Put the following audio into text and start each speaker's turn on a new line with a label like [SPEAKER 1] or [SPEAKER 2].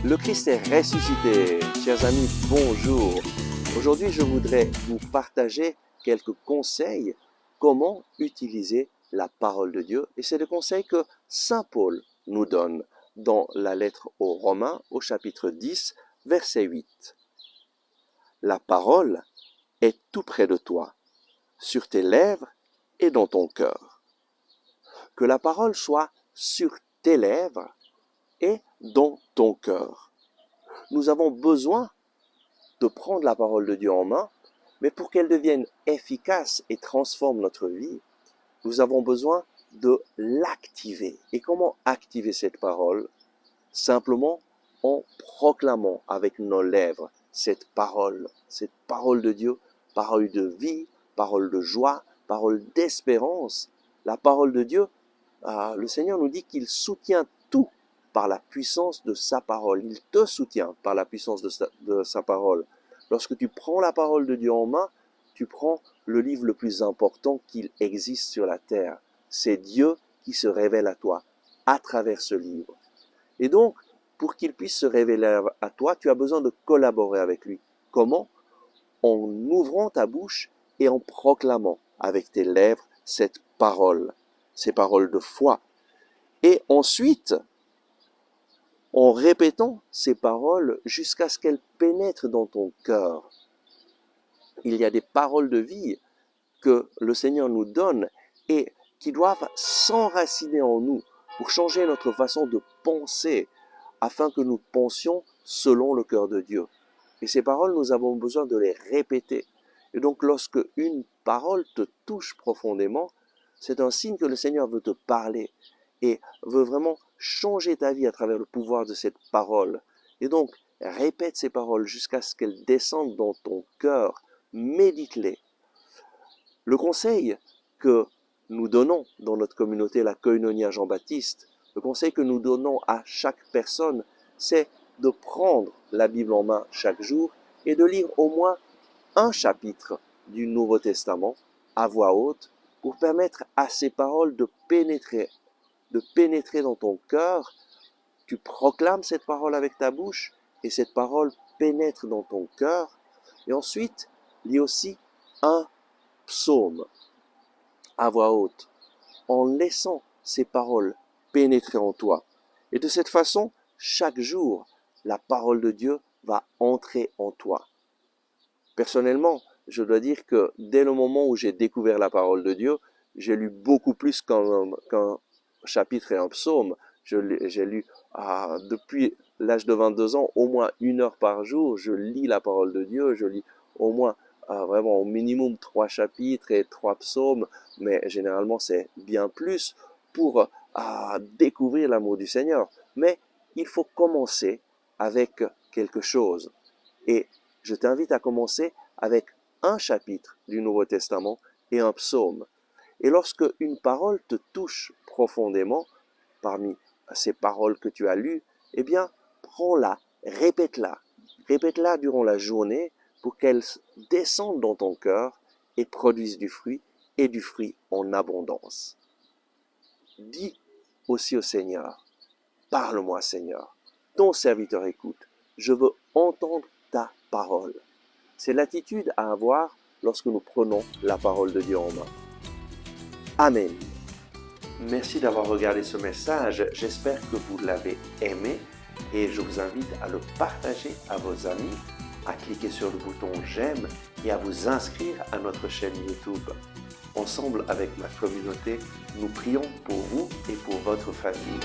[SPEAKER 1] Le Christ est ressuscité. Chers amis, bonjour. Aujourd'hui, je voudrais vous partager quelques conseils comment utiliser la parole de Dieu. Et c'est le conseil que Saint Paul nous donne dans la lettre aux Romains au chapitre 10, verset 8. La parole est tout près de toi, sur tes lèvres et dans ton cœur. Que la parole soit sur tes lèvres et dans ton cœur. Nous avons besoin de prendre la parole de Dieu en main, mais pour qu'elle devienne efficace et transforme notre vie, nous avons besoin de l'activer. Et comment activer cette parole? Simplement en proclamant avec nos lèvres cette parole de Dieu, parole de vie, parole de joie, parole d'espérance. La parole de Dieu, le Seigneur nous dit qu'il soutient tout par la puissance de sa parole. Il te soutient par la puissance de sa parole. Lorsque tu prends la parole de Dieu en main, tu prends le livre le plus important qu'il existe sur la terre. C'est Dieu qui se révèle à toi à travers ce livre. Et donc, pour qu'il puisse se révéler à toi, tu as besoin de collaborer avec lui. Comment? En ouvrant ta bouche et en proclamant avec tes lèvres cette parole, ces paroles de foi. Et ensuite, en répétant ces paroles jusqu'à ce qu'elles pénètrent dans ton cœur. Il y a des paroles de vie que le Seigneur nous donne et qui doivent s'enraciner en nous pour changer notre façon de penser afin que nous pensions selon le cœur de Dieu. Et ces paroles, nous avons besoin de les répéter. Et donc, lorsque une parole te touche profondément, c'est un signe que le Seigneur veut te parler et veut vraiment changer ta vie à travers le pouvoir de cette parole. Et donc, répète ces paroles jusqu'à ce qu'elles descendent dans ton cœur. Médite-les. Le conseil que nous donnons dans notre communauté, la Koinonia Jean-Baptiste, le conseil que nous donnons à chaque personne, c'est de prendre la Bible en main chaque jour et de lire au moins un chapitre du Nouveau Testament à voix haute pour permettre à ces paroles de pénétrer dans ton cœur. Tu proclames cette parole avec ta bouche et cette parole pénètre dans ton cœur. Et ensuite, lis aussi un psaume à voix haute en laissant ces paroles pénétrer en toi. Et de cette façon, chaque jour, la parole de Dieu va entrer en toi. Personnellement, je dois dire que dès le moment où j'ai découvert la parole de Dieu, j'ai lu beaucoup plus qu'un chapitre et un psaume. J'ai lu depuis l'âge de 22 ans, au moins 1 heure par jour, je lis la parole de Dieu, je lis au moins vraiment au minimum 3 chapitres et 3 psaumes, mais généralement c'est bien plus pour découvrir l'amour du Seigneur. Mais il faut commencer avec quelque chose. Et je t'invite à commencer avec un chapitre du Nouveau Testament et un psaume. Et lorsque une parole te touche profondément, parmi ces paroles que tu as lues, eh bien, prends-la, répète-la. Répète-la durant la journée pour qu'elle descende dans ton cœur et produise du fruit, et du fruit en abondance. Dis aussi au Seigneur, parle-moi Seigneur, ton serviteur écoute, je veux entendre ta parole. C'est l'attitude à avoir lorsque nous prenons la parole de Dieu en main. Amen. Merci d'avoir regardé ce message, j'espère que vous l'avez aimé et je vous invite à le partager à vos amis, à cliquer sur le bouton j'aime et à vous inscrire à notre chaîne YouTube. Ensemble avec ma communauté, nous prions pour vous et pour votre famille.